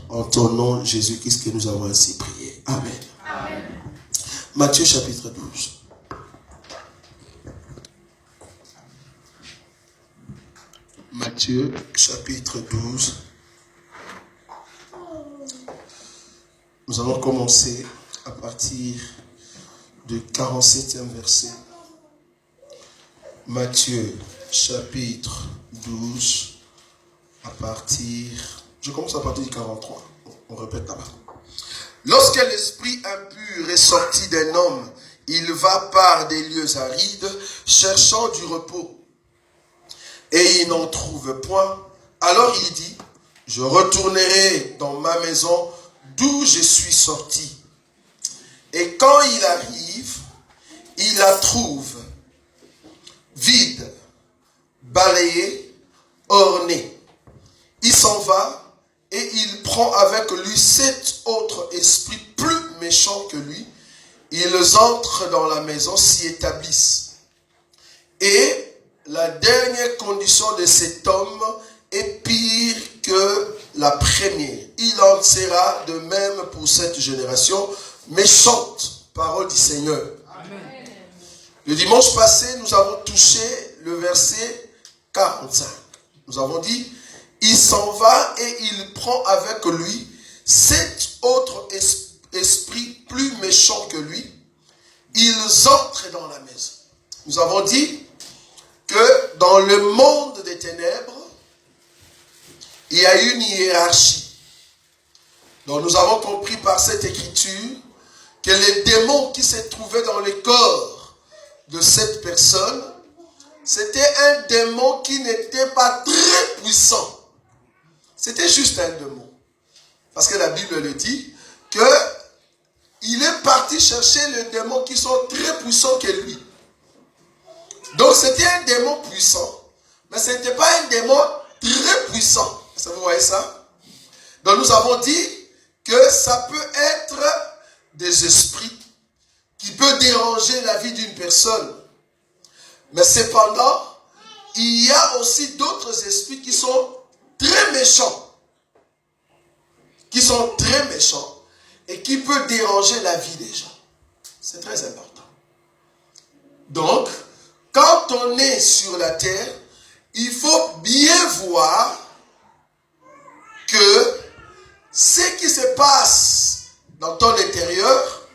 En ton nom, Jésus-Christ, que nous avons ainsi prié. Amen. Amen. Matthieu chapitre 12. Matthieu chapitre 12. Nous allons commencer à partir du 47e verset. Matthieu chapitre 12 à partir... Je commence à partir du 43. On répète là-bas. Lorsque l'esprit impur est sorti d'un homme, il va par des lieux arides, cherchant du repos. Et il n'en trouve point. Alors il dit, je retournerai dans ma maison d'où je suis sorti. Et quand il arrive, il la trouve vide, balayée, ornée. Il s'en va et il prend avec lui 7 autres esprits plus méchants que lui. Ils entrent dans la maison, s'y établissent. Et la dernière condition de cet homme est pire que la première. Il en sera de même pour cette génération méchante. Parole du Seigneur. Amen. Le dimanche passé, nous avons touché le verset 45. Nous avons dit, il s'en va et il prend avec lui 7 autres esprits plus méchants que lui. Ils entrent dans la maison. Nous avons dit que dans le monde des ténèbres, il y a une hiérarchie. Donc nous avons compris par cette écriture que les démons qui se trouvaient dans le corps de cette personne, c'était un démon qui n'était pas très puissant. C'était juste un démon. Parce que la Bible le dit, qu'il est parti chercher les démons qui sont très puissants que lui. Donc c'était un démon puissant. Mais ce n'était pas un démon très puissant. Est-ce que vous voyez ça? Donc nous avons dit que ça peut être des esprits qui peuvent déranger la vie d'une personne. Mais cependant, il y a aussi d'autres esprits qui sont très méchants. Qui sont très méchants et qui peuvent déranger la vie des gens. C'est très important. Donc, quand on est sur la terre, il faut bien voir que ce qui se passe dans ton intérieur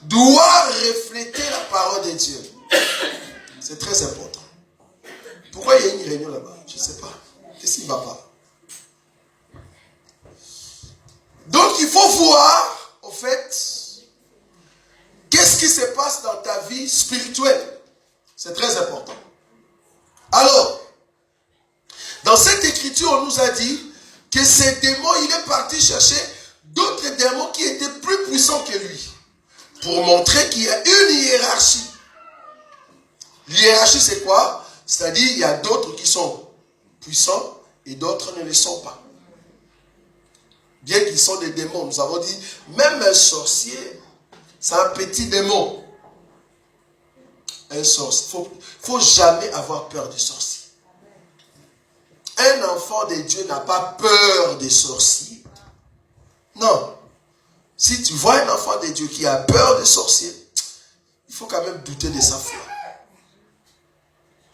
doit refléter la parole de Dieu. C'est très important. Pourquoi il y a une réunion là-bas? Je ne sais pas. Qu'est-ce qui ne va pas? Donc il faut voir, au fait, qu'est-ce qui se passe dans ta vie spirituelle. C'est très important. Alors, dans cette écriture, on nous a dit que ces démons, il est parti chercher d'autres démons qui étaient plus puissants que lui. Pour montrer qu'il y a une hiérarchie. L'hiérarchie, c'est quoi? C'est-à-dire, il y a d'autres qui sont puissants et d'autres ne le sont pas. Bien qu'ils sont des démons, nous avons dit, même un sorcier, c'est un petit démon. Un sorcier. Il ne faut jamais avoir peur des sorciers. Un enfant de Dieu n'a pas peur des sorciers. Non. Si tu vois un enfant de Dieu qui a peur des sorciers, il faut quand même douter de sa foi.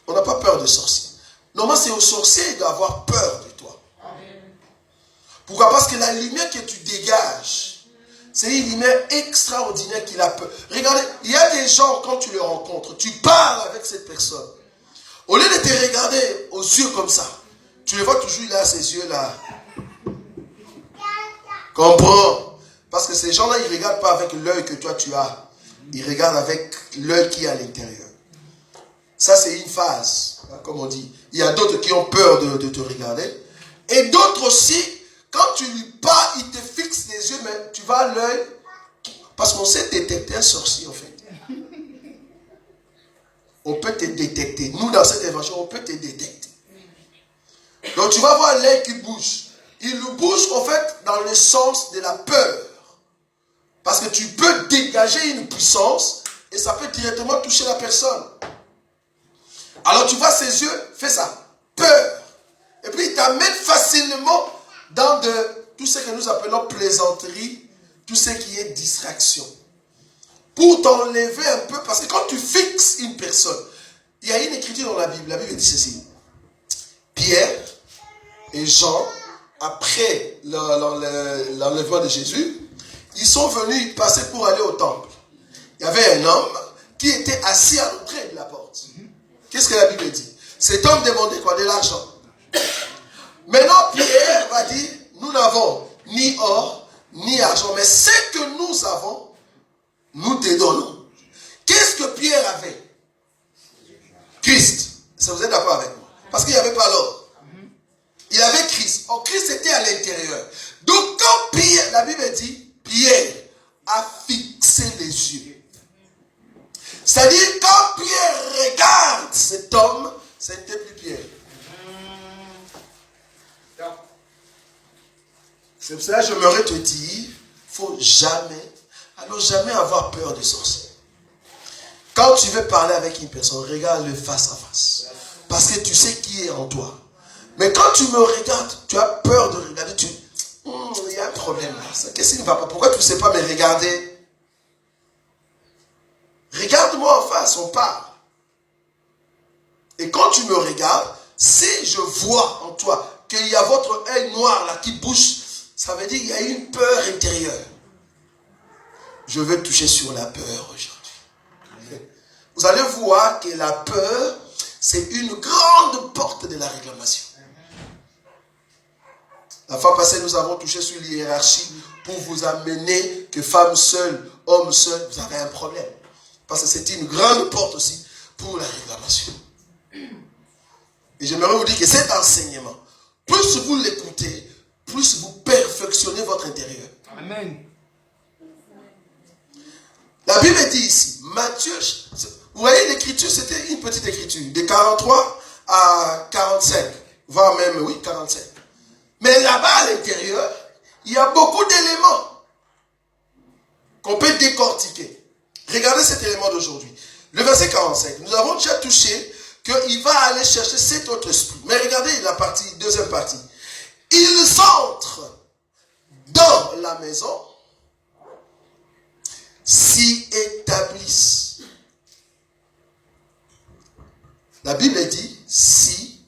On n'a pas peur des sorciers. Normalement, c'est aux sorciers d'avoir peur de toi. Pourquoi? Parce que la lumière que tu dégages, c'est une lumière extraordinaire qu'il a peur. Regardez, il y a des gens, quand tu les rencontres, tu parles avec cette personne. Au lieu de te regarder aux yeux comme ça, tu le vois toujours, il a ses yeux là. Comprends? Parce que ces gens-là, ils ne regardent pas avec l'œil que toi tu as. Ils regardent avec l'œil qui est à l'intérieur. Ça, c'est une phase, comme on dit. Il y a d'autres qui ont peur de te regarder. Et d'autres aussi, quand tu lui parles, il te fixe les yeux, mais tu vas à l'œil. Parce qu'on sait détecter un sorcier, en fait. On peut te détecter. Nous, dans cette évangile, on peut te détecter. Donc, tu vas voir l'œil qui bouge. Il bouge, en fait, dans le sens de la peur. Parce que tu peux dégager une puissance et ça peut directement toucher la personne. Alors, tu vois ses yeux, fais ça. Peur. Et puis, il t'amène facilement dans tout ce que nous appelons plaisanterie, tout ce qui est distraction. Pour t'enlever un peu, parce que quand tu fixes une personne, il y a une écriture dans la Bible dit ceci. Pierre et Jean, après l'enlèvement de Jésus, ils sont venus passer pour aller au temple. Il y avait un homme qui était assis à l'entrée de la porte. Qu'est-ce que la Bible dit? Cet homme demandait quoi? De l'argent. Maintenant, Pierre va dire, nous n'avons ni or, ni argent, mais ce que nous avons, nous te donnons. Qu'est-ce que Pierre avait? Christ. Ça, vous êtes d'accord avec moi? Parce qu'il n'y avait pas l'or. Il avait Christ. Or, Christ était à l'intérieur. Donc, quand Pierre, la Bible dit, Pierre a fixé les yeux. C'est-à-dire, quand Pierre regarde cet homme, ce n'était plus Pierre. C'est pour cela que j'aimerais te dire, il ne faut jamais avoir peur des sorciers. Quand tu veux parler avec une personne, regarde-le face à face. Parce que tu sais qui est en toi. Mais quand tu me regardes, tu as peur de regarder, il y a un problème là. Qu'est-ce qui ne va pas? Pourquoi tu ne sais pas me regarder? Regarde-moi en face, on parle. Et quand tu me regardes, si je vois en toi qu'il y a votre œil noir là qui bouge, ça veut dire qu'il y a une peur intérieure. Je veux toucher sur la peur aujourd'hui. Vous allez voir que la peur, c'est une grande porte de la réclamation. La fois passée, nous avons touché sur l'hiérarchie pour vous amener que femme seule, homme seul, vous avez un problème. Parce que c'est une grande porte aussi pour la réclamation. Et j'aimerais vous dire que cet enseignement, plus vous l'écoutez, plus vous perfectionnez votre intérieur. Amen. La Bible dit ici, Matthieu, vous voyez l'écriture, c'était une petite écriture, de 43 à 45, voire même, 45. Mais là-bas, à l'intérieur, il y a beaucoup d'éléments qu'on peut décortiquer. Regardez cet élément d'aujourd'hui. Le verset 45, nous avons déjà touché qu'il va aller chercher cet autre esprit. Mais regardez la deuxième partie. Ils entrent dans la maison, s'y établissent. La Bible dit s'y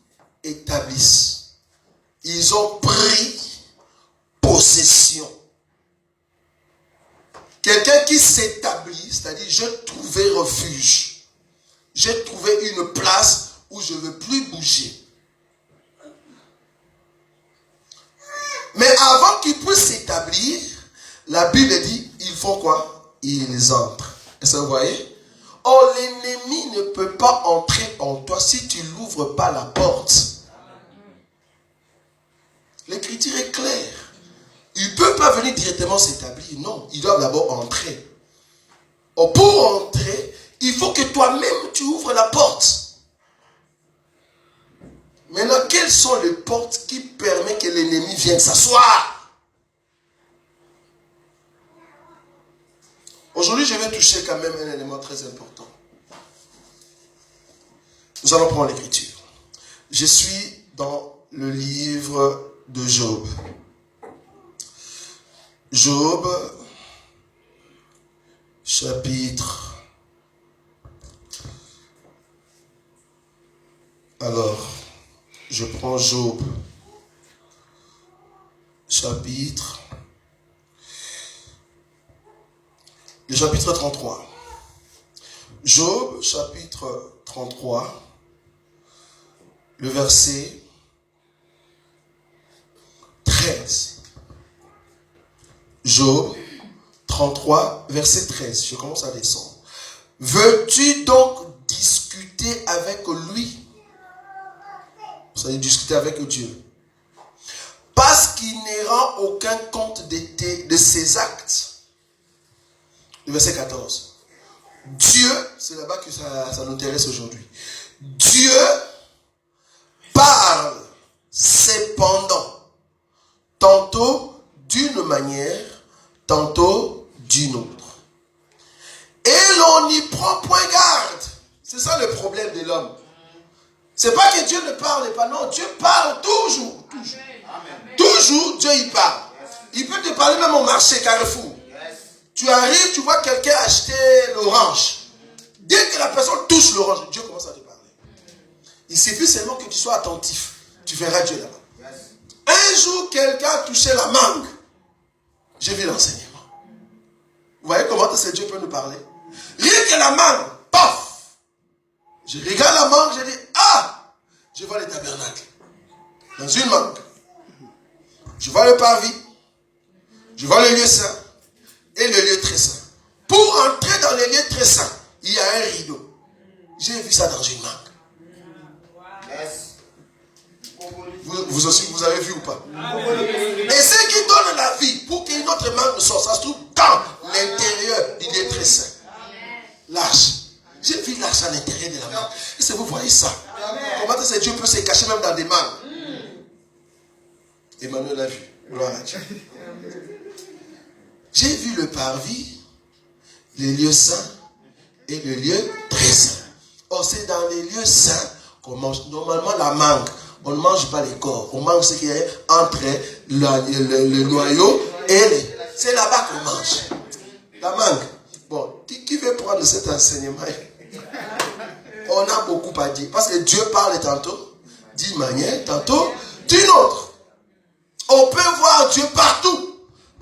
établissent. Ils ont pris possession. Quelqu'un qui s'établit, c'est-à-dire j'ai trouvé refuge. J'ai trouvé une place où je ne veux plus bouger. Mais avant qu'ils puissent s'établir, la Bible dit, ils font quoi? Ils entrent. Est-ce que vous voyez? Or, l'ennemi ne peut pas entrer en toi si tu n'ouvres pas la porte. L'écriture est claire. Il ne peut pas venir directement s'établir. Non, ils doivent d'abord entrer. Or, pour entrer, il faut que toi-même tu ouvres la porte. Maintenant, quelles sont les portes qui permettent que l'ennemi vienne s'asseoir? Aujourd'hui, je vais toucher quand même un élément très important. Nous allons prendre l'écriture. Je suis dans le livre de Job. Job, chapitre. Alors, je prends Job, chapitre. Le chapitre 33. Job, chapitre 33, le verset 13. Job 33, verset 13. Je commence à descendre. Veux-tu donc discuter avec lui? Vous allez discuter avec Dieu. Parce qu'il ne rend aucun compte de ses actes. Le verset 14. Dieu, c'est là-bas que ça nous intéresse aujourd'hui. Dieu parle cependant, tantôt d'une manière, tantôt d'une autre. Et l'on n'y prend point garde. C'est ça le problème de l'homme. C'est pas que Dieu ne parle pas, non, Dieu parle toujours. Toujours, Dieu y parle. Il peut te parler même au marché, Carrefour. Tu arrives, tu vois quelqu'un acheter l'orange. Dès que la personne touche l'orange, Dieu commence à te parler. Il suffit seulement que tu sois attentif. Tu verras Dieu là-bas. Un jour, quelqu'un a touché la mangue. J'ai vu l'enseignement. Vous voyez comment ce Dieu peut nous parler? Rien que la mangue, paf! Je regarde la mangue, je dis, ah! Je vois le tabernacle. Dans une mangue. Je vois le parvis. Je vois le lieu saint. Et le lieu très saint. Pour entrer dans le lieu très saint, il y a un rideau. J'ai vu ça dans une mangue. Vous aussi, vous avez vu ou pas? Et ce qui donne la vie pour qu'une autre mangue sorte, ça se trouve dans l'intérieur du lieu très saint. L'arche. J'ai vu l'arche à l'intérieur de la mangue. Et si vous voyez ça, comment est-ce que Dieu peut se cacher même dans des mangues? Emmanuel a vu. Gloire à Dieu. J'ai vu le parvis, les lieux saints et le lieu très saint. Or, c'est dans les lieux saints qu'on mange. Normalement, la mangue, on ne mange pas les corps. On mange ce qui est entre le noyau et les... C'est là-bas qu'on mange. La mangue. Bon, qui veut prendre cet enseignement? On a beaucoup à dire. Parce que Dieu parle tantôt d'une manière, tantôt d'une autre. On peut voir Dieu partout.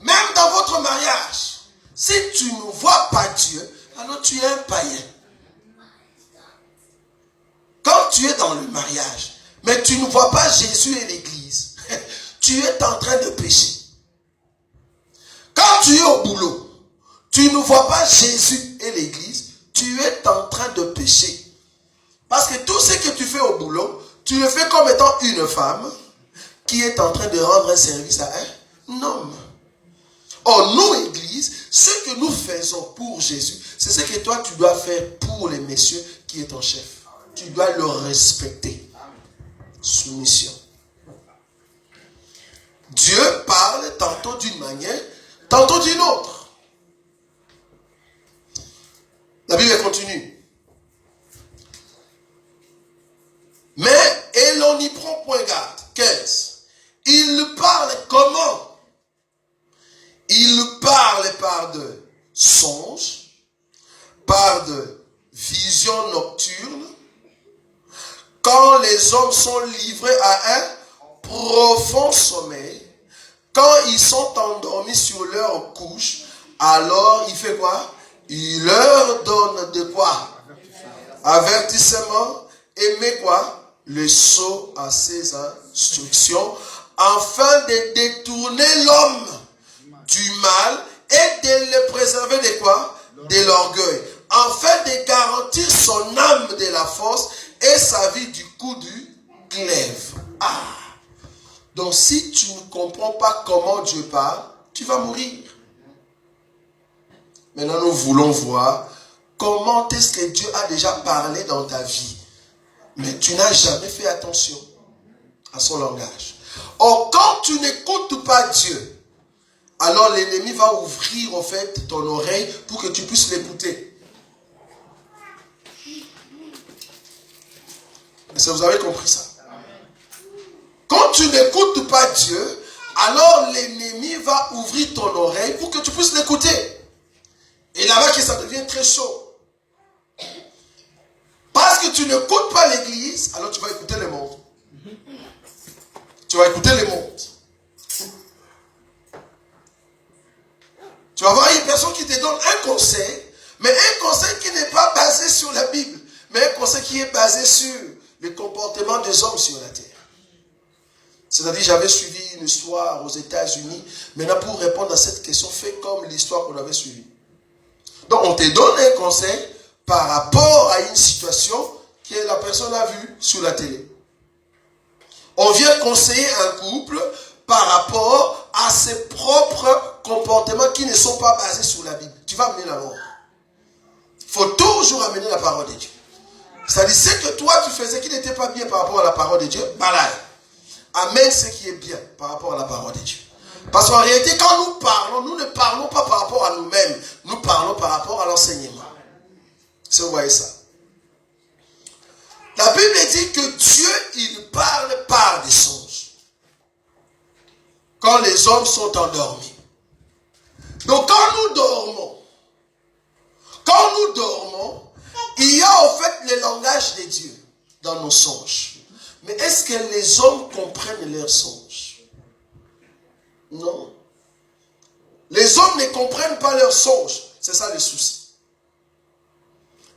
Même dans votre mariage. Si tu ne vois pas Dieu, alors tu es un païen. Quand tu es dans le mariage, mais tu ne vois pas Jésus et l'église, tu es en train de pécher. Quand tu es au boulot, tu ne vois pas Jésus et l'église, tu es en train de pécher. Parce que tout ce que tu fais au boulot, tu le fais comme étant une femme qui est en train de rendre un service à un homme. Or, nous, Église, ce que nous faisons pour Jésus, c'est ce que toi, tu dois faire pour les messieurs qui est ton chef. Tu dois le respecter. Soumission. Dieu parle tantôt d'une manière, tantôt d'une autre. La Bible continue. Mais, et l'on y prend point garde. 15. Il parle comment? Il parle par de songes, par de visions nocturnes, quand les hommes sont livrés à un profond sommeil, quand ils sont endormis sur leur couche, alors il fait quoi? Il leur donne de quoi? Avertissement, et met quoi? Le sceau à ses instructions, afin de détourner l'homme du mal et de le préserver de quoi? De l'orgueil. Afin de garantir son âme de la force et sa vie du coup du glaive. Ah! Donc si tu ne comprends pas comment Dieu parle, tu vas mourir. Maintenant nous voulons voir comment est-ce que Dieu a déjà parlé dans ta vie. Mais tu n'as jamais fait attention à son langage. Or quand tu n'écoutes pas Dieu, alors l'ennemi va ouvrir en fait ton oreille pour que tu puisses l'écouter. Est-ce que vous avez compris ça? Quand tu n'écoutes pas Dieu, alors l'ennemi va ouvrir ton oreille pour que tu puisses l'écouter. Et là-bas que ça devient très chaud. Parce que tu n'écoutes pas l'église, alors tu vas écouter le monde. Tu vas écouter le monde. Tu vas voir une personne qui te donne un conseil, mais un conseil qui n'est pas basé sur la Bible, mais un conseil qui est basé sur le comportement des hommes sur la terre. C'est-à-dire, j'avais suivi une histoire aux États-Unis. Maintenant, pour répondre à cette question, fais comme l'histoire qu'on avait suivie. Donc, on te donne un conseil par rapport à une situation que la personne a vue sur la télé. On vient conseiller un couple par rapport à ses propres comportements qui ne sont pas basés sur la Bible. Tu vas amener la mort. Il faut toujours amener la parole de Dieu. C'est-à-dire, ce que toi tu faisais qui n'était pas bien par rapport à la parole de Dieu, balaye. Amène ce qui est bien par rapport à la parole de Dieu. Parce qu'en réalité, quand nous parlons, nous ne parlons pas par rapport à nous-mêmes. Nous parlons par rapport à l'enseignement. Si vous voyez ça. La Bible dit que Dieu, il parle par des songes. quand les hommes sont endormis. Donc quand nous dormons, il y a en fait le langage de Dieu dans nos songes. Mais est-ce que les hommes comprennent leurs songes? Non. Les hommes ne comprennent pas leurs songes. C'est ça le souci.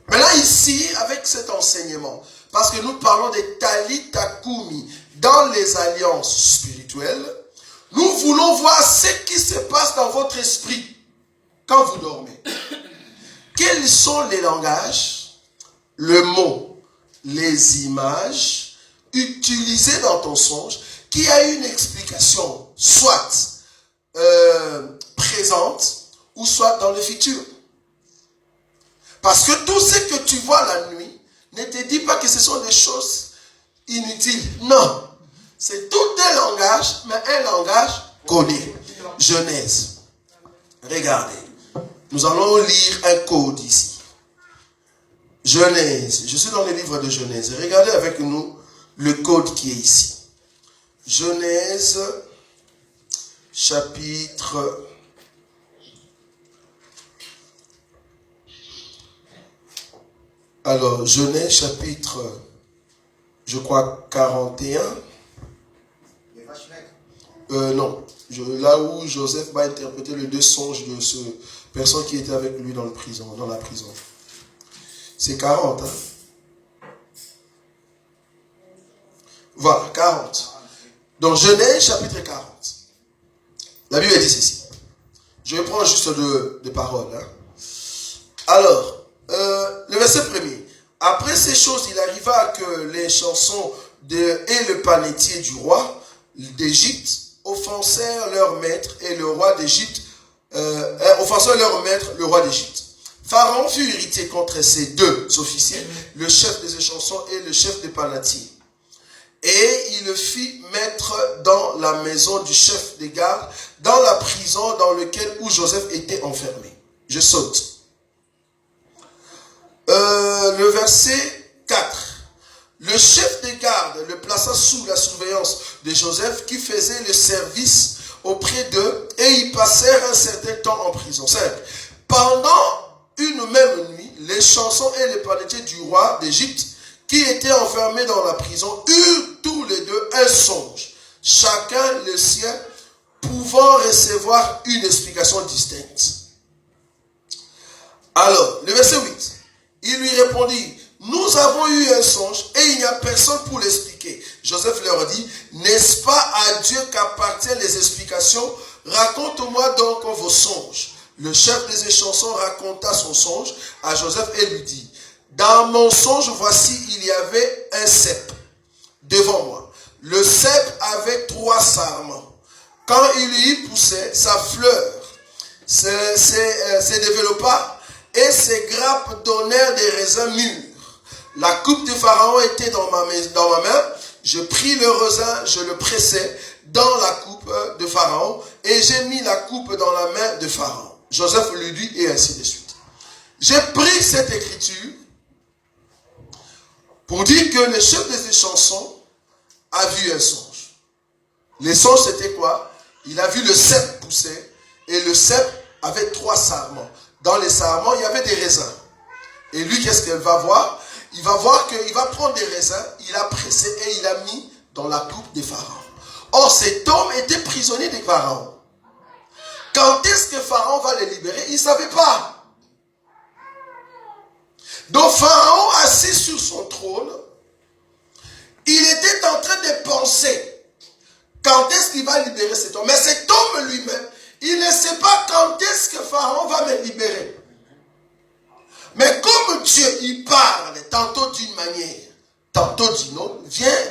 Maintenant ici, avec cet enseignement, parce que nous parlons des Talitakumi dans les alliances spirituelles, nous voulons voir ce qui se passe dans votre esprit quand vous dormez. Quels sont les langages, le mot, les images utilisées dans ton songe qui a une explication, soit présente ou soit dans le futur. Parce que tout ce que tu vois la nuit ne te dit pas que ce sont des choses inutiles. Non. C'est tout un langage, mais un langage codé. Genèse. Regardez. Nous allons lire un code ici. Genèse. Je suis dans le livre de Genèse. Regardez avec nous le code qui est ici. Genèse, chapitre... Alors, Genèse, chapitre, je crois, 41. Non. Là où Joseph va interpréter les deux songes de ce personne qui était avec lui dans la prison. C'est 40. Hein? Voilà, 40. Donc, Genèse, chapitre 40. La Bible dit ceci. Je vais prendre juste deux paroles. Hein? Alors, le verset 1er. Après ces choses, il arriva que les chansons et le panetier du roi d'Égypte offensèrent leur maître et le roi d'Égypte, le roi d'Égypte. Pharaon fut irrité contre ces deux officiers, le chef des chansons et le chef des panetiers. Et il le fit mettre dans la maison du chef des gardes, dans la prison dans laquelle où Joseph était enfermé. Je saute. Le verset 4. Le chef des gardes le plaça sous la surveillance de Joseph qui faisait le service auprès d'eux et ils passèrent un certain temps en prison. 5. Pendant une même nuit, les chansons et les panetiers du roi d'Égypte qui étaient enfermés dans la prison eurent tous les deux un songe, chacun le sien, pouvant recevoir une explication distincte. Alors, le verset 8. Il lui répondit, nous avons eu un songe et il n'y a personne pour l'expliquer. Joseph leur dit, n'est-ce pas à Dieu qu'appartiennent les explications? Raconte-moi donc vos songes. Le chef des chansons raconta son songe à Joseph et lui dit, dans mon songe, voici, il y avait un cep devant moi. Le cep avait 3 sarments. Quand il y poussait, sa fleur se développa et ses grappes donnèrent des raisins mûrs. La coupe de Pharaon était dans ma main. Je pris le raisin, je le pressai dans la coupe de Pharaon et j'ai mis la coupe dans la main de Pharaon. Joseph lui dit et ainsi de suite. J'ai pris cette écriture pour dire que le chef des chansons a vu un songe. Le songe c'était quoi? Il a vu le cep pousser et le cep avait 3 sarments. Dans les sarments, il y avait des raisins. Et lui, qu'est-ce qu'il va voir? Il va voir qu'il va prendre des raisins, il a pressé et il a mis dans la coupe de Pharaon. Or, cet homme était prisonnier de Pharaon. Quand est-ce que Pharaon va le libérer? Il ne savait pas. Donc, Pharaon, assis sur son trône, il était en train de penser quand est-ce qu'il va libérer cet homme. Mais cet homme lui-même, il ne sait pas quand est-ce que Pharaon va me libérer. Mais comme Dieu, il parle tantôt d'une manière, tantôt d'une autre,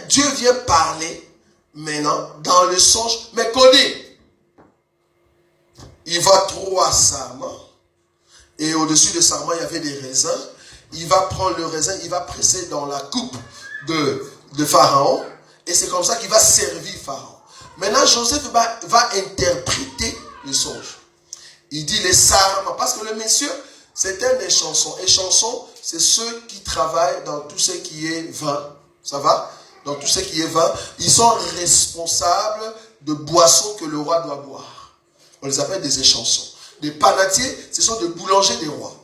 Dieu vient parler maintenant dans le songe, mais connu. Il va 3 sarments, et au-dessus des sarments, il y avait des raisins. Il va prendre le raisin, il va presser dans la coupe de Pharaon, et c'est comme ça qu'il va servir Pharaon. Maintenant, Joseph va interpréter le songe. Il dit les sarments, parce que le monsieur, c'est un échanson. Échanson, c'est ceux qui travaillent dans tout ce qui est vin. Ça va? Dans tout ce qui est vin. Ils sont responsables de boissons que le roi doit boire. On les appelle des échansons. Les panatiers, ce sont des boulangers des rois.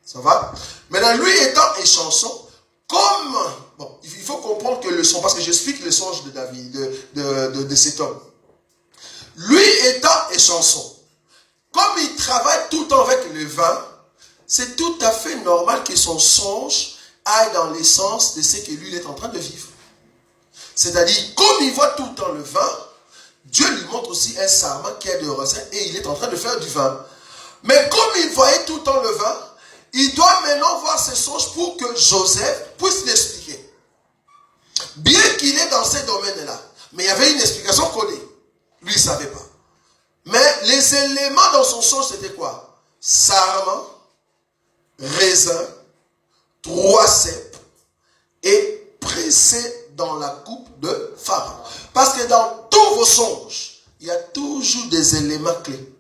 Ça va? Maintenant, lui étant échanson, comme... Bon, il faut comprendre que le songe, parce que j'explique le songe de David, de cet homme. Lui étant échanson, comme il travaille tout le temps avec le vin, c'est tout à fait normal que son songe aille dans l'essence de ce que lui est en train de vivre. C'est-à-dire, comme il voit tout le temps le vin, Dieu lui montre aussi un sarment qui a de raisin et il est en train de faire du vin. Mais comme il voyait tout le temps le vin, il doit maintenant voir ses songes pour que Joseph puisse l'expliquer. Bien qu'il est dans ces domaines-là, mais il y avait une explication codée. Lui, il ne savait pas. Mais les éléments dans son songe, c'était quoi? Sarment, raisin, 3 cèpes et pressé dans la coupe de Pharaon. Parce que dans tous vos songes, il y a toujours des éléments clés.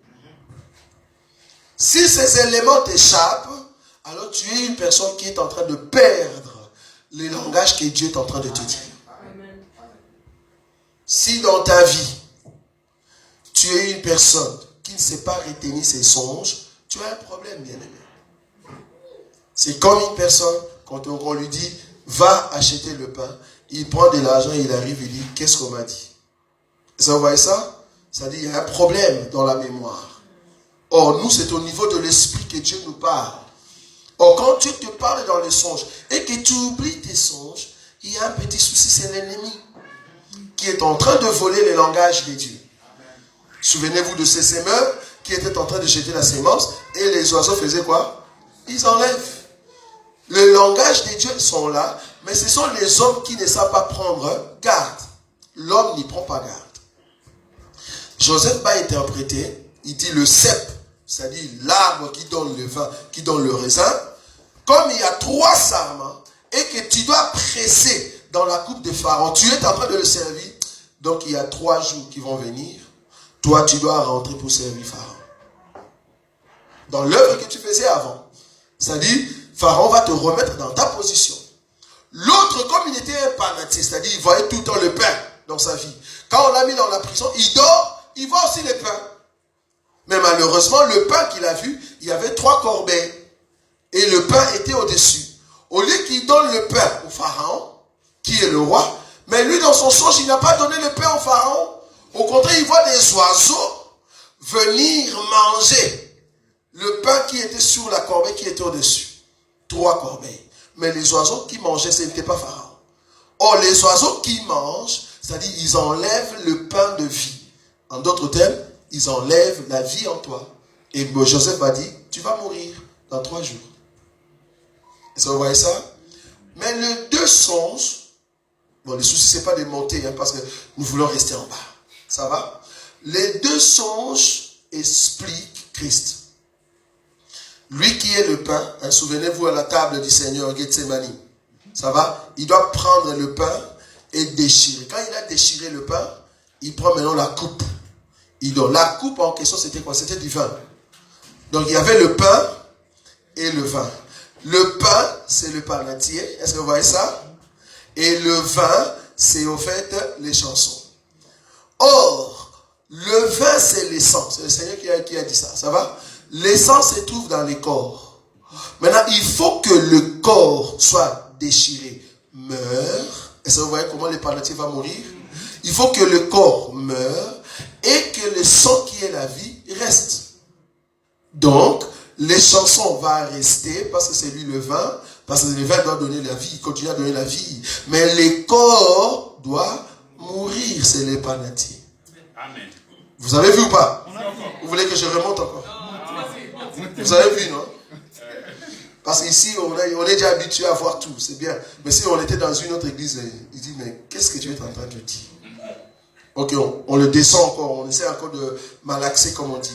Si ces éléments t'échappent, alors tu es une personne qui est en train de perdre le langage que Dieu est en train de te dire. Si dans ta vie, tu es une personne qui ne sait pas retenir ses songes, tu as un problème, bien-aimé. C'est comme une personne, quand on lui dit, va acheter le pain, il prend de l'argent, il arrive et dit, qu'est-ce qu'on m'a dit? Vous voyez ça? Ça dit, il y a un problème dans la mémoire. Or, nous, c'est au niveau de l'esprit que Dieu nous parle. Or, quand Dieu te parle dans les songes et que tu oublies tes songes, il y a un petit souci, c'est l'ennemi qui est en train de voler le langage de Dieu. Souvenez-vous de ces semeurs qui étaient en train de jeter la sémence et les oiseaux faisaient quoi? Ils enlèvent. Le langage des dieux sont là, mais ce sont les hommes qui ne savent pas prendre garde. L'homme n'y prend pas garde. Joseph va interpréter, il dit le cep, c'est-à-dire l'arbre qui donne le vin, qui donne le raisin, comme il y a 3 sarments et que tu dois presser dans la coupe de Pharaon, tu es en train de le servir, donc il y a 3 jours qui vont venir, toi tu dois rentrer pour servir Pharaon. Dans l'œuvre que tu faisais avant, c'est-à-dire Pharaon va te remettre dans ta position. L'autre, comme il était un panatier, c'est-à-dire il voyait tout le temps le pain dans sa vie. Quand on l'a mis dans la prison, il dort, il voit aussi le pain. Mais malheureusement, le pain qu'il a vu, il y avait 3 corbeilles. Et le pain était au-dessus. Au lieu qu'il donne le pain au Pharaon, qui est le roi, mais lui dans son songe, il n'a pas donné le pain au Pharaon. Au contraire, il voit des oiseaux venir manger le pain qui était sur la corbeille qui était au-dessus. 3 corbeilles. Mais les oiseaux qui mangeaient, ce n'était pas Pharaon. Or, les oiseaux qui mangent, c'est-à-dire ils enlèvent le pain de vie. En d'autres termes, ils enlèvent la vie en toi. Et Joseph a dit, tu vas mourir dans 3 jours. Est-ce que vous voyez ça? Mais les 2 songes, bon, le souci, ce n'est pas de monter, parce que nous voulons rester en bas. Ça va? Les 2 songes expliquent Christ. Lui qui est le pain, souvenez-vous à la table du Seigneur, Gethsemane. Ça va? Il doit prendre le pain et déchirer. Quand il a déchiré le pain, il prend maintenant la coupe. La coupe en question, c'était quoi? C'était du vin. Donc il y avait le pain et le vin. Le pain, c'est le panatier. Est-ce que vous voyez ça? Et le vin, c'est au fait les chansons. Or, le vin, c'est l'essence. C'est le Seigneur qui a dit ça. Ça va? L'essence se trouve dans les corps. Maintenant, il faut que le corps soit déchiré, meure. Est-ce que vous voyez comment le panatier va mourir? Il faut que le corps meure et que le sang qui est la vie reste. Donc, les chansons vont rester parce que c'est lui le vin, parce que le vin doit donner la vie, il continue à donner la vie. Mais les corps doivent mourir, c'est les panatiers. Amen. Vous avez vu ou pas? Vous voulez que je remonte encore? Vous avez vu, non? Parce qu'ici, on est déjà habitué à voir tout, c'est bien. Mais si on était dans une autre église, il dit, mais qu'est-ce que tu es en train de dire? Ok, on le descend encore, on essaie encore de malaxer, comme on dit.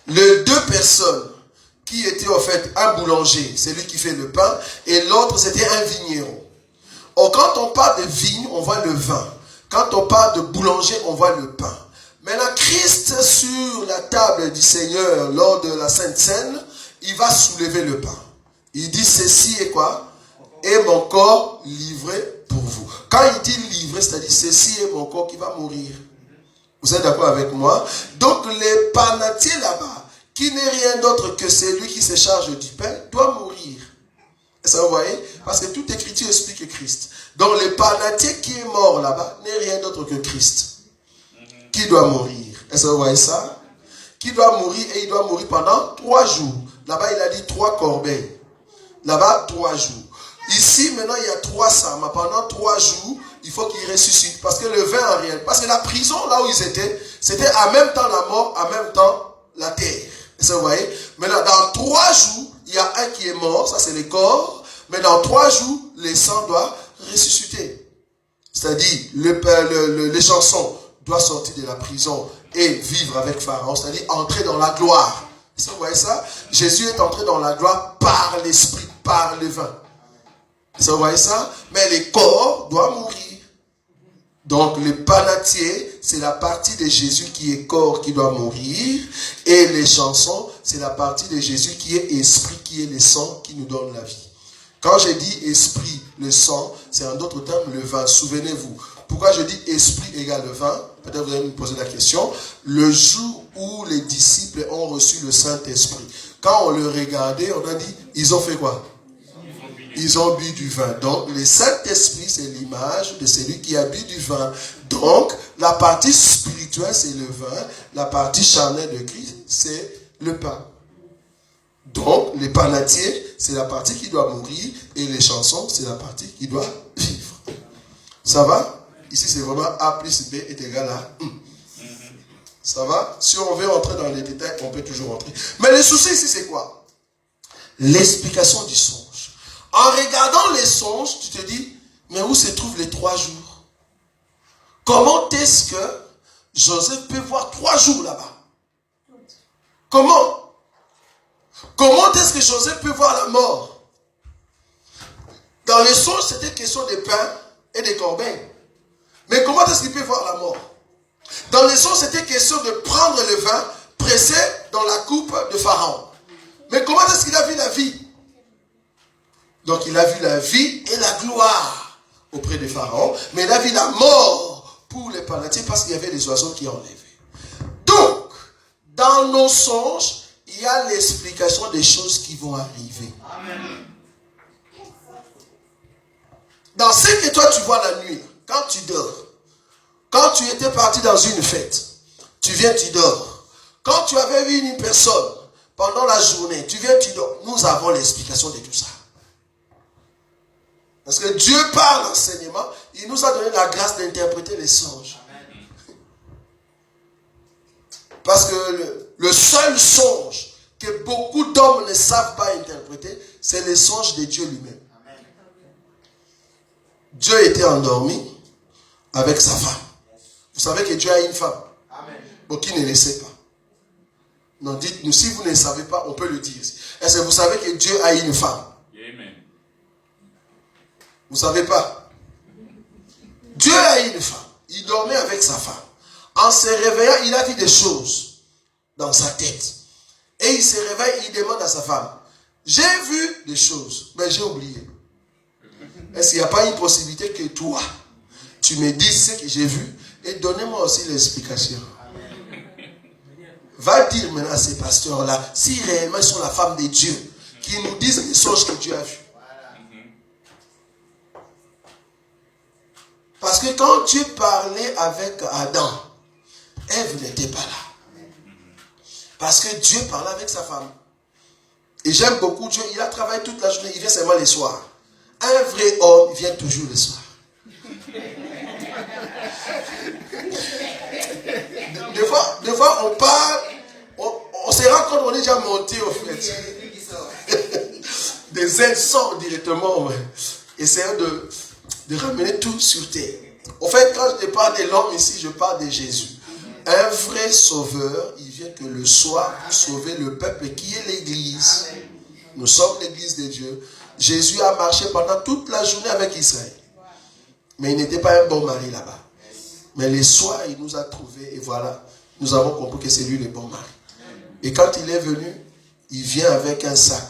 Les 2 personnes qui étaient en fait un boulanger, c'est lui qui fait le pain, et l'autre c'était un vigneron. Or, quand on parle de vigne, on voit le vin. Quand on parle de boulanger, on voit le pain. Maintenant, Christ, sur la table du Seigneur, lors de la Sainte Seine, il va soulever le pain. Il dit, ceci est quoi? Est mon corps livré pour vous. Quand il dit livré, c'est-à-dire, ceci est mon corps qui va mourir. Vous êtes d'accord avec moi? Donc les panatiers là-bas, qui n'est rien d'autre que celui qui se charge du pain, doit mourir. Est-ce que vous voyez? Parce que toute écriture explique Christ. Donc le panatier qui est mort là-bas n'est rien d'autre que Christ. Qui doit mourir? Est-ce que vous voyez ça? Qui doit mourir, et il doit mourir pendant 3 jours. Là-bas, il a dit 3 corbeilles. Là-bas, 3 jours. Ici, maintenant, il y a 3 sammas. Pendant 3 jours, il faut qu'ils ressuscitent. Parce que le vin en réel. Parce que la prison, là où ils étaient, c'était en même temps la mort, en même temps la terre. Est-ce que vous voyez? Maintenant, dans 3 jours, il y a un qui est mort, ça c'est le corps. Mais dans 3 jours, le sang doit ressusciter. C'est-à-dire, les chansons doit sortir de la prison et vivre avec Pharaon, c'est-à-dire entrer dans la gloire. Est-ce que vous voyez ça? Jésus est entré dans la gloire par l'esprit, par le vin. Est-ce que vous voyez ça? Mais le corps doit mourir. Donc le panatier, c'est la partie de Jésus qui est corps qui doit mourir. Et les chansons, c'est la partie de Jésus qui est esprit, qui est le sang qui nous donne la vie. Quand je dis esprit, le sang, c'est en d'autres termes le vin. Souvenez-vous. Pourquoi je dis esprit égale le vin? Peut-être vous allez me poser la question. Le jour où les disciples ont reçu le Saint-Esprit, quand on le regardait, on a dit, ils ont fait quoi? Ils ont bu du vin. Donc, le Saint-Esprit, c'est l'image de celui qui a bu du vin. Donc, la partie spirituelle, c'est le vin. La partie charnelle de Christ, c'est le pain. Donc, les panatiers, c'est la partie qui doit mourir. Et les chansons, c'est la partie qui doit vivre. Ça va? Ici, c'est vraiment A plus B est égal à 1. Ça va? Si on veut entrer dans les détails, on peut toujours entrer. Mais le souci ici, c'est quoi? L'explication du songe. En regardant les songes, tu te dis, mais où se trouvent les 3 jours? Comment est-ce que Joseph peut voir 3 jours là-bas? Comment? Comment est-ce que Joseph peut voir la mort? Dans les songes, c'était question de pain et de corbeilles. Mais comment est-ce qu'il peut voir la mort? Dans les songes, c'était question de prendre le vin pressé dans la coupe de Pharaon. Mais comment est-ce qu'il a vu la vie? Donc il a vu la vie et la gloire auprès de Pharaon. Mais il a vu la mort pour les panatiers parce qu'il y avait des oiseaux qui enlevaient. Donc, dans nos songes, il y a l'explication des choses qui vont arriver. Amen. Dans ce que toi tu vois la nuit, quand tu dors, quand tu étais parti dans une fête, tu viens, tu dors. Quand tu avais vu une personne pendant la journée, tu viens, tu dors. Nous avons l'explication de tout ça. Parce que Dieu, par l'enseignement, il nous a donné la grâce d'interpréter les songes. Parce que le seul songe que beaucoup d'hommes ne savent pas interpréter, c'est le songe de Dieu lui-même. Dieu était endormi avec sa femme. Vous savez que Dieu a une femme. Bon, qui ne le sait pas? Non, dites-nous, si vous ne le savez pas, on peut le dire. Est-ce que vous savez que Dieu a une femme? Amen. Vous ne savez pas? Dieu a une femme. Il dormait avec sa femme. En se réveillant, il a vu des choses dans sa tête. Et il se réveille, il demande à sa femme, j'ai vu des choses, mais j'ai oublié. Est-ce qu'il n'y a pas une possibilité que toi, tu me dises ce que j'ai vu et donnez-moi aussi l'explication? Va dire maintenant à ces pasteurs-là, si réellement ils sont la femme de Dieu, qui nous disent les songes que Dieu a vues. Parce que quand Dieu parlait avec Adam, Ève n'était pas là. Parce que Dieu parlait avec sa femme. Et j'aime beaucoup Dieu, il a travaillé toute la journée, il vient seulement les soirs. Un vrai homme, il vient toujours le soir. Des fois, on parle, on se rend compte qu'on est déjà monté au fait. Des ailes sortent directement. Ouais. Essayons de ramener tout sur terre. En fait, quand je parle de l'homme ici, je parle de Jésus. Un vrai sauveur, il vient que le soir pour sauver le peuple qui est l'église. Nous sommes l'église de Dieu. Jésus a marché pendant toute la journée avec Israël. Mais il n'était pas un bon mari là-bas. Mais le soir, il nous a trouvés et voilà, nous avons compris que c'est lui le bon mari. Et quand il est venu, il vient avec un sac.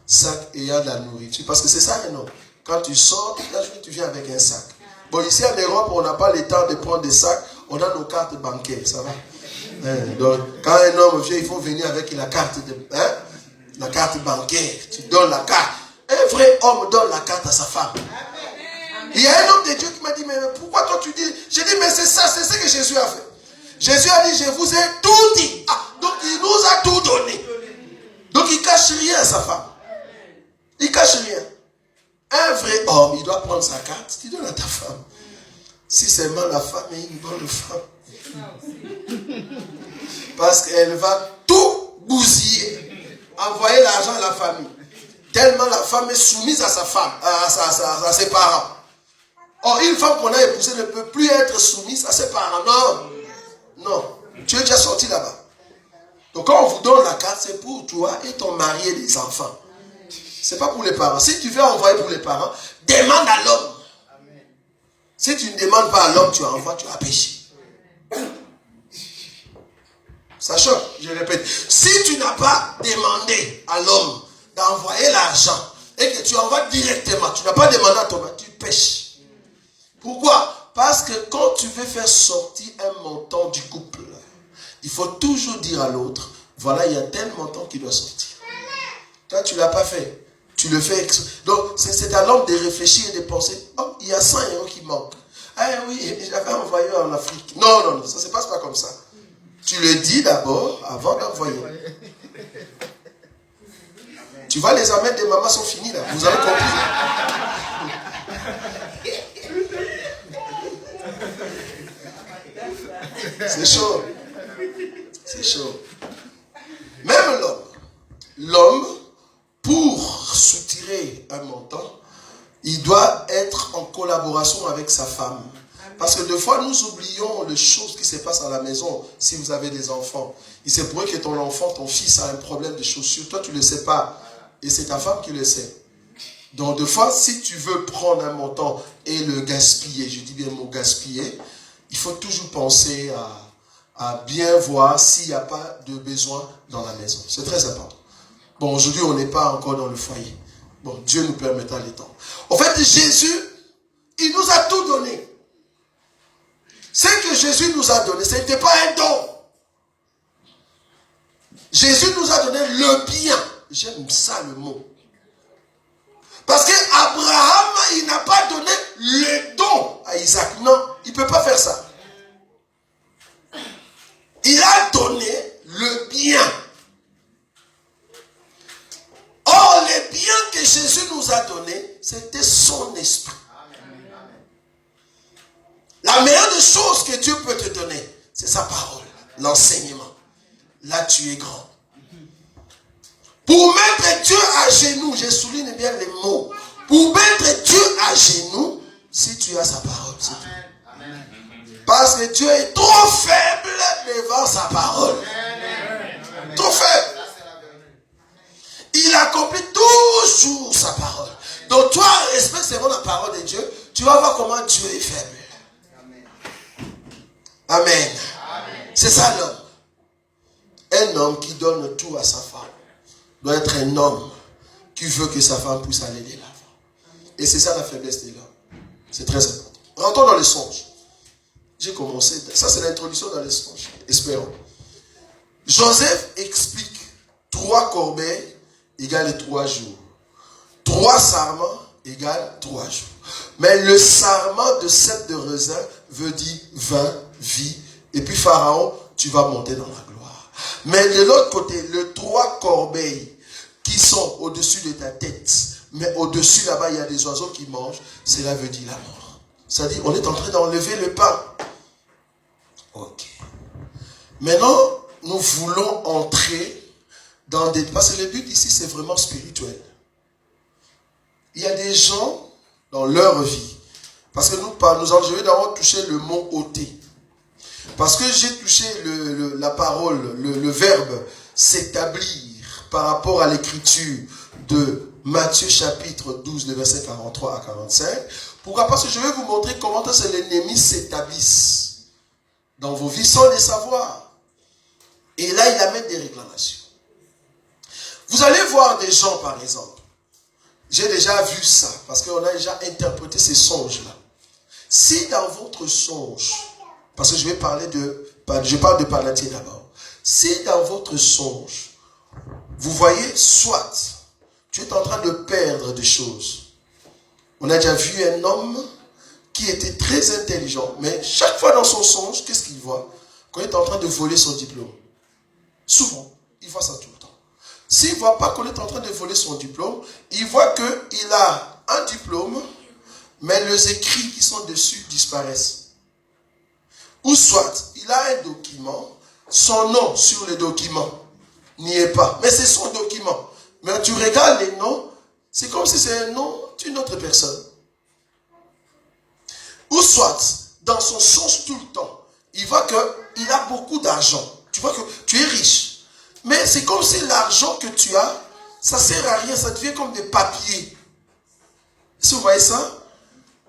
Sac ayant de la nourriture. Parce que c'est ça, non? Quand tu sors toute la journée, tu viens avec un sac. Bon, ici en Europe, on n'a pas le temps de prendre des sacs. on a nos cartes bancaires, ça va. Donc, quand un homme vient, il faut venir avec la carte, la carte bancaire. Tu donnes la carte. Un vrai homme donne la carte à sa femme. Il y a un homme de Dieu qui m'a dit, mais pourquoi toi tu dis? J'ai dit, mais c'est ça, c'est ce que Jésus a fait. Jésus a dit, je vous ai tout dit. Ah, donc il nous a tout donné. Donc il ne cache rien à sa femme. Il ne cache rien. Un vrai homme, il doit prendre sa carte, tu donnes à ta femme. Si seulement la femme est une bonne femme. Parce qu'elle va tout bousiller. Envoyer l'argent à la famille. Tellement la femme est soumise à sa femme, à ses parents. Or, une femme qu'on a épousée ne peut plus être soumise à ses parents. Non. Non. Tu es déjà sorti là-bas. Donc quand on vous donne la carte, c'est pour toi et ton mari et les enfants. C'est pas pour les parents. Si tu veux envoyer pour les parents, demande à l'homme. Si tu ne demandes pas à l'homme, tu envoies, tu as péché. Ça choque, je répète. Si tu n'as pas demandé à l'homme d'envoyer l'argent et que tu envoies directement, tu n'as pas demandé à ton mari, tu pêches. Pourquoi? Parce que quand tu veux faire sortir un montant du couple, il faut toujours dire à l'autre, voilà, il y a tel montant qui doit sortir. Toi, tu ne l'as pas fait. Tu le fais. Donc, c'est à l'homme de réfléchir et de penser, oh, il y a 100 € qui manquent. Ah oui, j'avais envoyé en Afrique. Non, non, non, ça ne se passe pas comme ça. Tu le dis d'abord avant d'envoyer. Tu vois, les amènes des mamans sont finis là. Vous avez compris? C'est chaud. C'est chaud. Même l'homme, pour soutirer un montant, il doit être en collaboration avec sa femme. Parce que des fois, nous oublions les choses qui se passent à la maison si vous avez des enfants. Il se pourrait que ton enfant, ton fils a un problème de chaussures. Toi, tu ne le sais pas. Et c'est ta femme qui le sait. Donc, des fois, si tu veux prendre un montant et le gaspiller, je dis bien le mot gaspiller, il faut toujours penser à bien voir s'il n'y a pas de besoin dans la maison. C'est très important. Bon, aujourd'hui, on n'est pas encore dans le foyer. Bon, Dieu nous permettra les temps. En fait, Jésus, il nous a tout donné. Ce que Jésus nous a donné, ce n'était pas un don. Jésus nous a donné le bien. J'aime ça le mot. Parce qu'Abraham, il n'a pas donné le don à Isaac. Non, il ne peut pas faire ça. Il a donné le bien. Or, le bien que Jésus nous a donné, c'était son esprit. La meilleure des choses que Dieu peut te donner, c'est sa parole, l'enseignement. Là, tu es grand. Pour mettre Dieu à genoux, je souligne bien les mots. Pour mettre Dieu à genoux, si tu as sa parole, c'est tout. Parce que Dieu est trop faible devant sa parole. Trop faible. Il accomplit toujours sa parole. Donc toi, respecte seulement la parole de Dieu. Tu vas voir comment Dieu est faible. Amen. C'est ça l'homme. Un homme qui donne tout à sa femme doit être un homme qui veut que sa femme puisse aller de l'avant. Et c'est ça la faiblesse de l'homme. C'est très important. Rentrons dans les songes. J'ai commencé. Ça, c'est l'introduction dans les songes. Espérons. Joseph explique 3 corbeilles égale 3 jours. 3 sarments égale 3 jours. Mais le sarment de 7 de raisin veut dire 20 vie. Et puis Pharaon, tu vas monter dans la gloire. Mais de l'autre côté, les 3 corbeilles qui sont au-dessus de ta tête, mais au-dessus là-bas, il y a des oiseaux qui mangent, cela veut dire la mort. C'est-à-dire, on est en train d'enlever le pain. Ok. Maintenant, nous voulons entrer dans des... Parce que le but ici, c'est vraiment spirituel. Il y a des gens dans leur vie, parce que je vais d'abord toucher le mot ôter. Parce que j'ai touché la parole, le verbe s'établir par rapport à l'écriture de Matthieu chapitre 12, le verset 43 à 45. Pourquoi? Parce que je vais vous montrer comment l'ennemi s'établisse dans vos vies sans les savoir. Et là, il amène des réclamations. Vous allez voir des gens, par exemple. J'ai déjà vu ça, parce qu'on a déjà interprété ces songes-là. Si dans votre songe, Parce que je parle de Panatier d'abord. Si dans votre songe, vous voyez, soit tu es en train de perdre des choses. On a déjà vu un homme qui était très intelligent, mais chaque fois dans son songe, qu'est-ce qu'il voit? Qu'on est en train de voler son diplôme. Souvent, il voit ça tout le temps. S'il ne voit pas qu'on est en train de voler son diplôme, il voit qu'il a un diplôme, mais les écrits qui sont dessus disparaissent. Ou soit, il a un document, son nom sur le document n'y est pas. Mais c'est son document. Mais tu regardes les noms, c'est comme si c'est un nom d'une autre personne. Ou soit, dans son songe tout le temps, il voit qu'il a beaucoup d'argent. Tu vois que tu es riche. Mais c'est comme si l'argent que tu as, ça ne sert à rien, ça devient comme des papiers. Est-ce que vous voyez ça?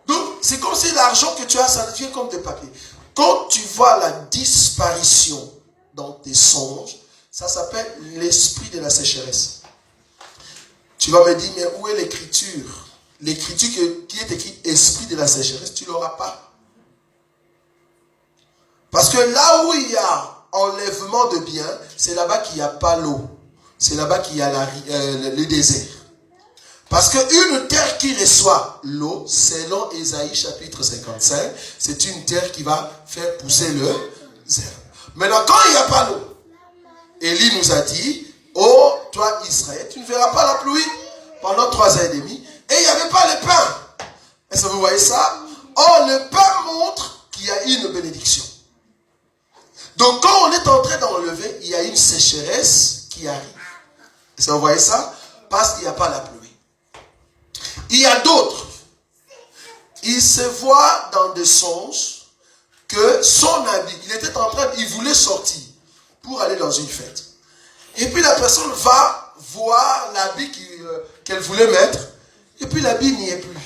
Donc, c'est comme si l'argent que tu as, ça devient comme des papiers. Quand tu vois la disparition dans tes songes, ça s'appelle l'esprit de la sécheresse. Tu vas me dire, mais où est l'écriture? L'écriture qui est écrite esprit de la sécheresse, tu ne l'auras pas. Parce que là où il y a enlèvement de biens, c'est là-bas qu'il n'y a pas l'eau. C'est là-bas qu'il y a le désert. Parce qu'une terre qui reçoit l'eau, selon Ésaïe chapitre 55, c'est une terre qui va faire pousser le zèbre. Maintenant, quand il n'y a pas l'eau, Élie nous a dit, oh, toi Israël, tu ne verras pas la pluie pendant 3 ans et demi. Et il n'y avait pas le pain. Est-ce que vous voyez ça? Or, le pain montre qu'il y a une bénédiction. Donc, quand on est en train d'enlever, il y a une sécheresse qui arrive. Est-ce que vous voyez ça? Parce qu'il n'y a pas la pluie. Il y a d'autres. Il se voit dans des songes que son habit, il voulait sortir pour aller dans une fête. Et puis la personne va voir l'habit qu'elle voulait mettre, et puis l'habit n'y est plus.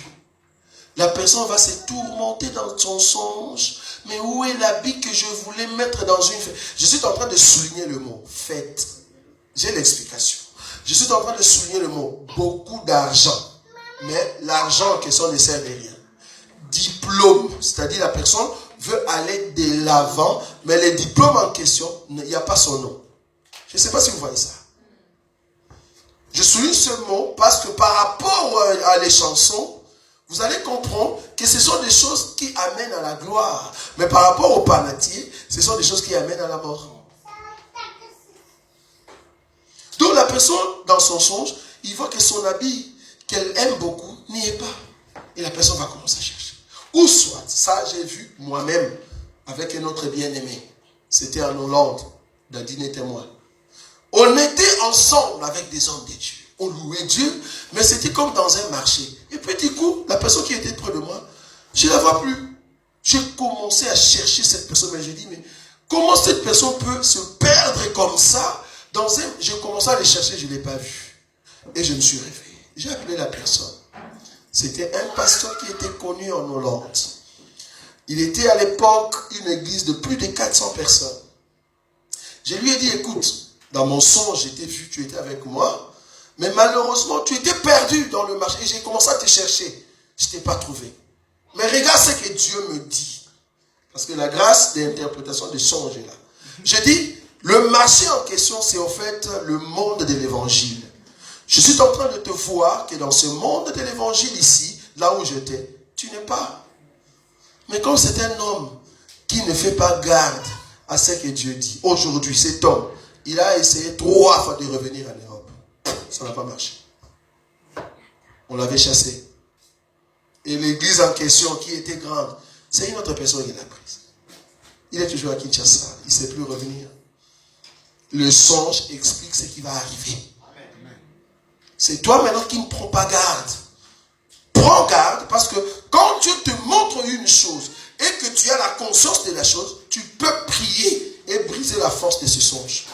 La personne va se tourmenter dans son songe. Mais où est l'habit que je voulais mettre dans une fête? Je suis en train de souligner le mot fête. J'ai l'explication. Je suis en train de souligner le mot beaucoup d'argent. Mais l'argent en question ne sert à rien. Diplôme, c'est-à-dire la personne veut aller de l'avant, mais le diplôme en question, il n'y a pas son nom. Je ne sais pas si vous voyez ça. Je souligne ce mot parce que par rapport à les chansons, vous allez comprendre que ce sont des choses qui amènent à la gloire. Mais par rapport au panatier, ce sont des choses qui amènent à la mort. Donc la personne, dans son songe, il voit que son habit qu'elle aime beaucoup n'y est pas. Et la personne va commencer à chercher. Ou soit, ça j'ai vu moi-même avec un autre bien-aimé. C'était en Hollande, Dadine témoin. On était ensemble avec des hommes de Dieu. On louait Dieu, mais c'était comme dans un marché. Et puis du coup, la personne qui était près de moi, je ne la vois plus. J'ai commencé à chercher cette personne, mais je dis, mais comment cette personne peut se perdre comme ça? J'ai commencé à les chercher, je ne l'ai pas vu. Et je me suis réveillé. J'ai appelé la personne. C'était un pasteur qui était connu en Hollande. Il était à l'époque une église de plus de 400 personnes. Je lui ai dit, écoute, dans mon songe, j'ai vu, tu étais avec moi, mais malheureusement, tu étais perdu dans le marché. Et j'ai commencé à te chercher. Je ne t'ai pas trouvé. Mais regarde ce que Dieu me dit. Parce que la grâce d'interprétation des songes est là. Je dis, le marché en question, c'est en fait le monde de l'évangile. Je suis en train de te voir que dans ce monde de l'évangile ici, là où j'étais, tu n'es pas. Mais comme c'est un homme qui ne fait pas garde à ce que Dieu dit, aujourd'hui, cet homme, il a essayé 3 fois de revenir en Europe. Ça n'a pas marché. On l'avait chassé. Et l'église en question, qui était grande, c'est une autre personne qui l'a prise. Il est toujours à Kinshasa. Il ne sait plus revenir. Le songe explique ce qui va arriver. C'est toi maintenant qui ne prends pas garde. Prends garde parce que quand Dieu te montre une chose et que tu as la conscience de la chose, tu peux prier et briser la force de ce songe.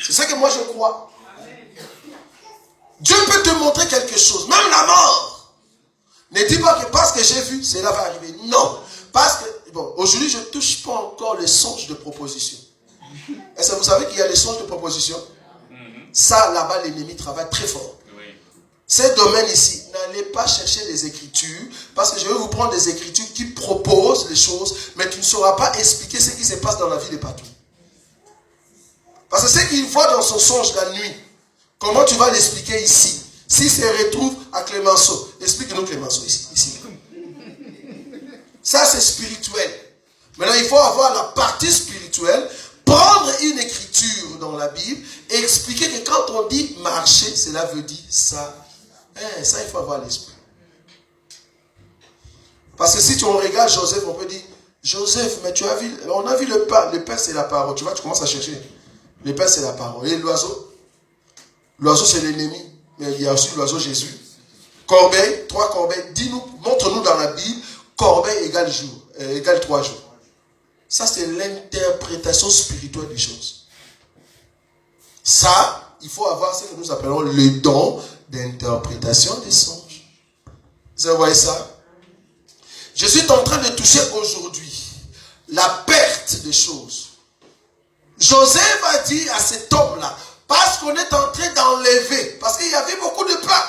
C'est ça que moi je crois. Dieu peut te montrer quelque chose, même la mort. Ne dis pas que parce que j'ai vu, cela va arriver. Non. Parce que, bon, aujourd'hui je ne touche pas encore les songes de proposition. Est-ce que vous savez qu'il y a les songes de proposition? Ça, là-bas, l'ennemi travaille très fort. Ces domaines ici, n'allez pas chercher les Écritures, parce que je vais vous prendre des Écritures qui proposent les choses, mais tu ne sauras pas expliquer ce qui se passe dans la vie de partout. Parce que ce qu'il voit dans son songe la nuit, comment tu vas l'expliquer ici? S'il se retrouve à Clémenceau, explique-nous Clémenceau ici. Ça c'est spirituel. Maintenant il faut avoir la partie spirituelle, prendre une écriture dans la Bible et expliquer que quand on dit marcher, cela veut dire ça. Ça, il faut avoir l'esprit. Parce que si on regarde Joseph, on peut dire, Joseph, mais tu as vu, on a vu le pain. Le pain, c'est la parole. Tu vois, tu commences à chercher. Le pain, c'est la parole. Et l'oiseau? L'oiseau, c'est l'ennemi. Mais il y a aussi l'oiseau Jésus. Corbeille, 3 corbeilles. Dis-nous, montre-nous dans la Bible, corbeille égale jour, égale 3 jours. Ça, c'est l'interprétation spirituelle des choses. Ça, il faut avoir ce que nous appelons le don d'interprétation des songes. Vous voyez ça? Je suis en train de toucher aujourd'hui la perte des choses. Joseph a dit à cet homme-là, parce qu'on est en train d'enlever, parce qu'il y avait beaucoup de pain.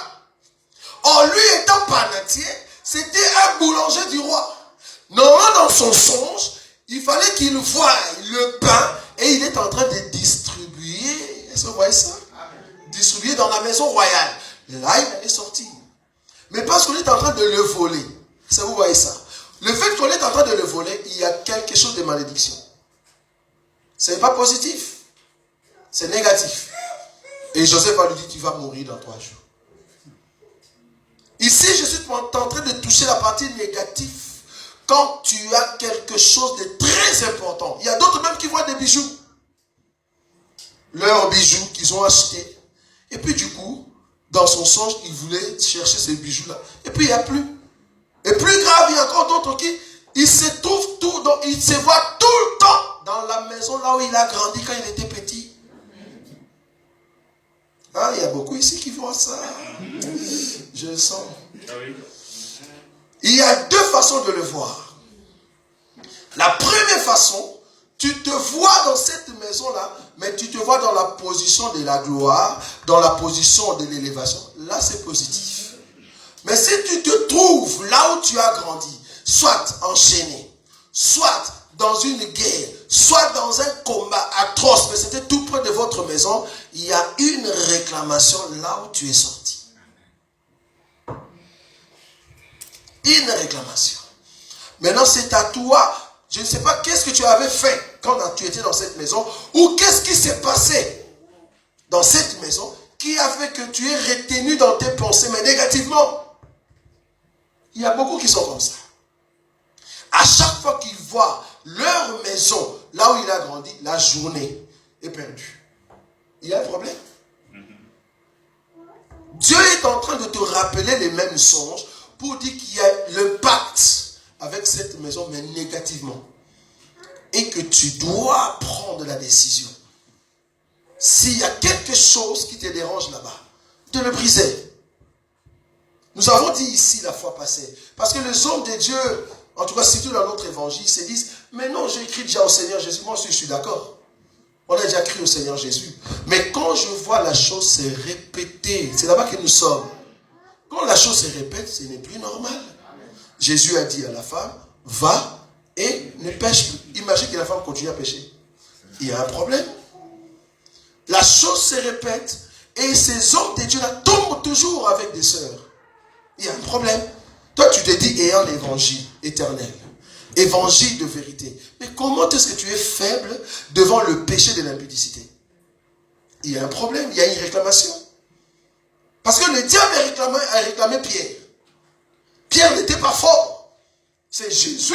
Or, lui étant panetier, c'était un boulanger du roi. Normalement, dans son songe, il fallait qu'il voie le pain et il est en train de distribuer. Est-ce que vous voyez ça? Distribuer dans la maison royale. Là, il allait sortir. Mais parce qu'on est en train de le voler, ça vous voyez ça? Le fait qu'on est en train de le voler, il y a quelque chose de malédiction. Ce n'est pas positif. C'est négatif. Et Joseph va lui dire, tu vas mourir dans 3 jours. Ici, je suis en train de toucher la partie négative. Quand tu as quelque chose de très important. Il y a d'autres même qui voient des bijoux. Leurs bijoux qu'ils ont achetés. Et puis du coup, dans son songe, il voulait chercher ces bijoux-là. Et puis il n'y a plus. Et plus grave, il y a encore d'autres qui, il se trouve tout, donc il se voit tout le temps dans la maison là où il a grandi quand il était petit. Ah, il y a beaucoup ici qui voient ça. Je le sens. Il y a 2 façons de le voir. La première façon, tu te vois dans cette maison-là, mais tu te vois dans la position de la gloire, dans la position de l'élévation. Là, c'est positif. Mais si tu te trouves là où tu as grandi, soit enchaîné, soit dans une guerre, soit dans un combat atroce, mais c'était tout près de votre maison, il y a une réclamation là où tu es sorti. Une réclamation. Maintenant, c'est à toi. Je ne sais pas qu'est-ce que tu avais fait quand tu étais dans cette maison, ou qu'est-ce qui s'est passé dans cette maison qui a fait que tu es retenu dans tes pensées, mais négativement. Il y a beaucoup qui sont comme ça. À chaque fois qu'ils voient leur maison, là où il a grandi, la journée est perdue. Il y a un problème. Dieu est en train de te rappeler les mêmes songes pour dire qu'il y a le pacte avec cette maison, mais négativement. Et que tu dois prendre la décision. S'il y a quelque chose qui te dérange là-bas, de le briser. Nous avons dit ici la fois passée, parce que les hommes de Dieu, en tout cas surtout dans notre évangile, se disent, mais non, j'ai écrit déjà au Seigneur Jésus, moi je suis d'accord. On a déjà crié au Seigneur Jésus. Mais quand je vois la chose se répéter, c'est là-bas que nous sommes. Quand la chose se répète, ce n'est plus normal. Jésus a dit à la femme, va et ne pêche plus. Imagine que la femme continue à pécher. Il y a un problème. La chose se répète et ces hommes de Dieu là tombent toujours avec des sœurs. Il y a un problème. Toi, tu te dis ayant l'évangile éternel, évangile de vérité. Mais comment est-ce que tu es faible devant le péché de l'impudicité? Il y a un problème, il y a une réclamation. Parce que le diable a réclamé Pierre. Pierre n'était pas fort. C'est Jésus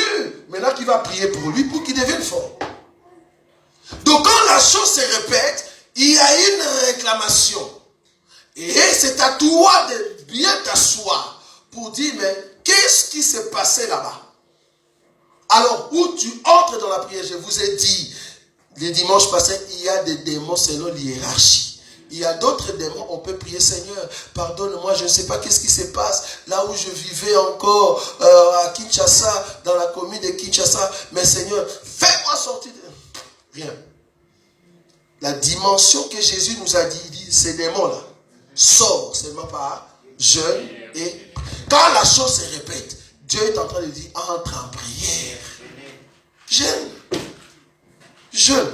maintenant qui va prier pour lui pour qu'il devienne fort. Donc quand la chose se répète, il y a une réclamation. Et c'est à toi de bien t'asseoir pour dire, mais qu'est-ce qui s'est passé là-bas? Alors, où tu entres dans la prière, je vous ai dit, les dimanches passés, il y a des démons selon l'hiérarchie. Il y a d'autres démons, on peut prier, Seigneur, pardonne-moi, je ne sais pas qu'est-ce qui se passe, là où je vivais encore, à Kinshasa, dans la commune de Kinshasa, mais Seigneur, fais-moi sortir de... Rien. La dimension que Jésus nous a dit, il dit, ces démons-là, sortent seulement par jeûne et... Quand la chose se répète, Dieu est en train de dire, entre en prière. Jeûne. Jeûne.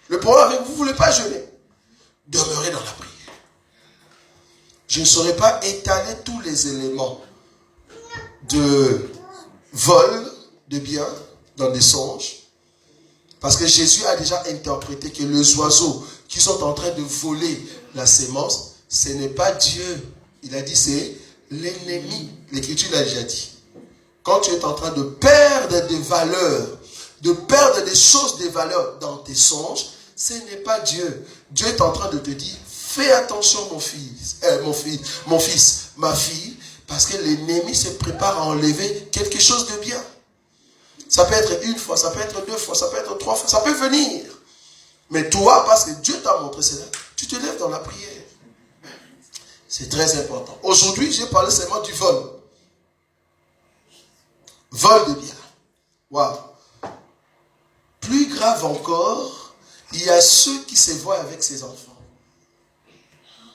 Le problème avec vous, vous ne voulez pas jeûner. Demeurez dans la prière. Je ne saurais pas étaler tous les éléments de vol de biens dans des songes. Parce que Jésus a déjà interprété que les oiseaux qui sont en train de voler la sémence, ce n'est pas Dieu. Il a dit c'est l'ennemi. L'Écriture l'a déjà dit. Quand tu es en train de perdre des valeurs, de perdre des choses de valeur dans tes songes, ce n'est pas Dieu. Dieu est en train de te dire, fais attention mon fils, ma fille, parce que l'ennemi se prépare à enlever quelque chose de bien. Ça peut être une fois, ça peut être deux fois, ça peut être trois fois, ça peut venir. Mais toi, parce que Dieu t'a montré cela, tu te lèves dans la prière. C'est très important. Aujourd'hui, j'ai parlé seulement du vol. Vol de biens. Waouh. Plus grave encore, il y a ceux qui se voient avec ses enfants.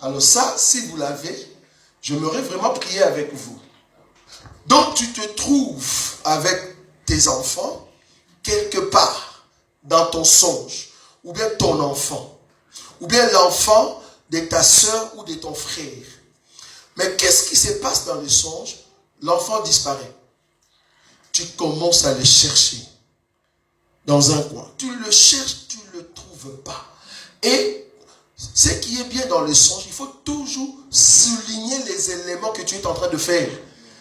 Alors ça, si vous l'avez, j'aimerais vraiment prier avec vous. Donc tu te trouves avec tes enfants quelque part dans ton songe, ou bien ton enfant, ou bien l'enfant de ta soeur ou de ton frère. Mais qu'est-ce qui se passe dans le songe? L'enfant disparaît. Tu commences à le chercher dans un coin. Tu le cherches, tu ne le trouves pas. Et ce qui est bien dans le songe, il faut toujours souligner les éléments que tu es en train de faire.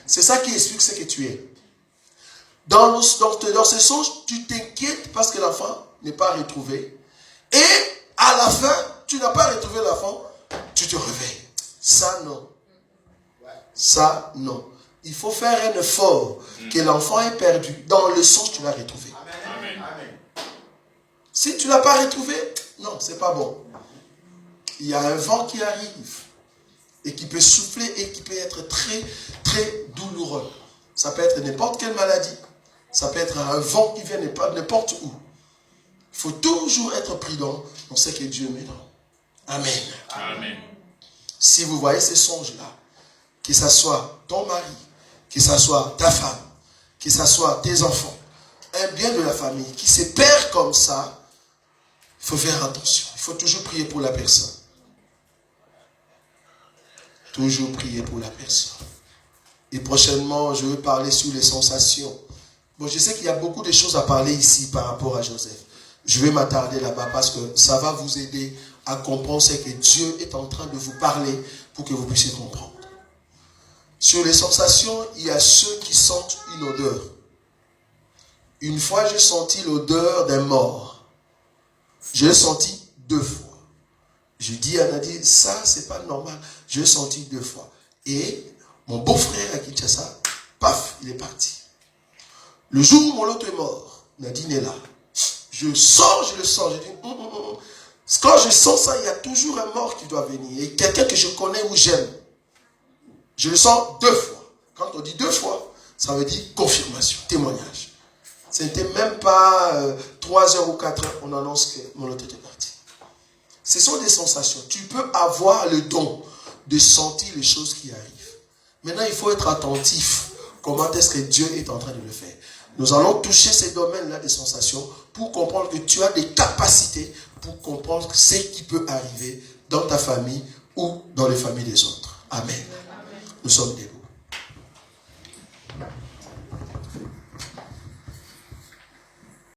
C'est ça qui explique ce que tu es. Dans ce songe, tu t'inquiètes parce que l'enfant n'est pas retrouvé. Et à la fin, tu n'as pas retrouvé l'enfant, tu te réveilles. Ça, non. Ça, non. Il faut faire un effort que l'enfant est perdu. Dans le songe, tu l'as retrouvé. Amen. Si tu ne l'as pas retrouvé, non, c'est pas bon. Il y a un vent qui arrive et qui peut souffler et qui peut être très, très douloureux. Ça peut être n'importe quelle maladie. Ça peut être un vent qui vient n'importe où. Il faut toujours être prudent dans ce que Dieu met dans. Amen. Amen. Si vous voyez ces songes-là, que ce soit ton mari, que ce soit ta femme, que ce soit tes enfants, un bien de la famille qui se perd comme ça, il faut faire attention. Il faut toujours prier pour la personne. Toujours prier pour la personne. Et prochainement, je vais parler sur les sensations. Bon, je sais qu'il y a beaucoup de choses à parler ici par rapport à Joseph. Je vais m'attarder là-bas parce que ça va vous aider à comprendre ce que Dieu est en train de vous parler pour que vous puissiez comprendre. Sur les sensations, il y a ceux qui sentent une odeur. Une fois, j'ai senti l'odeur d'un mort. Je l'ai senti 2 fois. Je dis à Nadine, ça, c'est pas normal. Je l'ai senti 2 fois. Et mon beau-frère à Kinshasa, paf, il est parti. Le jour où mon autre est mort, Nadine est là. Je sors, je le sens. Je dis, Quand je sens ça, il y a toujours un mort qui doit venir. Et quelqu'un que je connais ou j'aime. Je le sens 2 fois. Quand on dit 2 fois, ça veut dire confirmation, témoignage. Ce n'était même pas 3 heures ou 4 heures, on annonce que mon autre était parti. Ce sont des sensations. Tu peux avoir le don de sentir les choses qui arrivent. Maintenant, il faut être attentif. Comment est-ce que Dieu est en train de le faire? Nous allons toucher ces domaines-là des sensations pour comprendre que tu as des capacités pour comprendre ce qui peut arriver dans ta famille ou dans les familles des autres. Amen. Nous sommes debout.